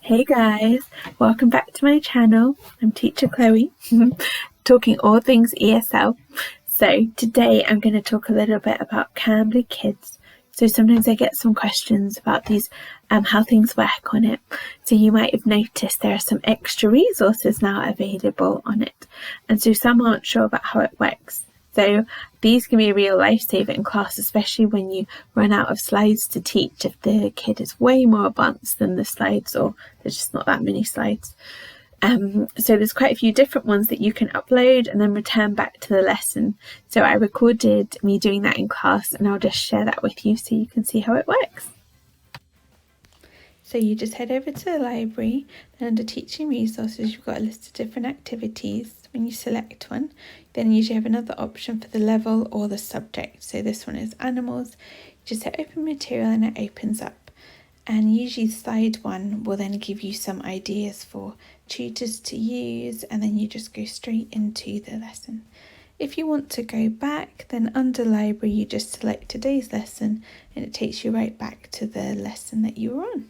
Hey guys, welcome back to my channel. I'm teacher Chloe, talking all things ESL. So today I'm going to talk a little bit about Cambly Kids. So sometimes I get some questions about these, how things work on it. So you might have noticed there are some extra resources now available on it. And so some aren't sure about how it works. So these can be a real lifesaver in class, especially when you run out of slides to teach if the kid is way more advanced than the slides or there's just not that many slides. So there's quite a few different ones that you can upload and then return back to the lesson. So I recorded me doing that in class and I'll just share that with you so you can see how it works. So you just head over to the library, then under teaching resources you've got a list of different activities. When you select one, then you usually have another option for the level or the subject. So this one is animals. You just hit open material and it opens up. And usually slide 1 will then give you some ideas for tutors to use, and then you just go straight into the lesson. If you want to go back, then under library you just select today's lesson and it takes you right back to the lesson that you were on.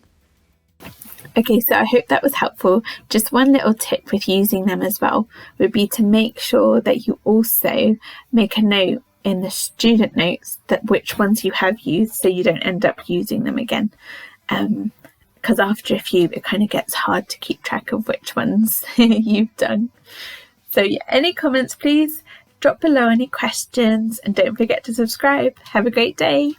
Okay, so I hope that was helpful. Just one little tip with using them as well would be to make sure that you also make a note in the student notes that which ones you have used, so you don't end up using them again. Because after a few it kind of gets hard to keep track of which ones you've done. So yeah, any comments please drop below, any questions, and don't forget to subscribe. Have a great day.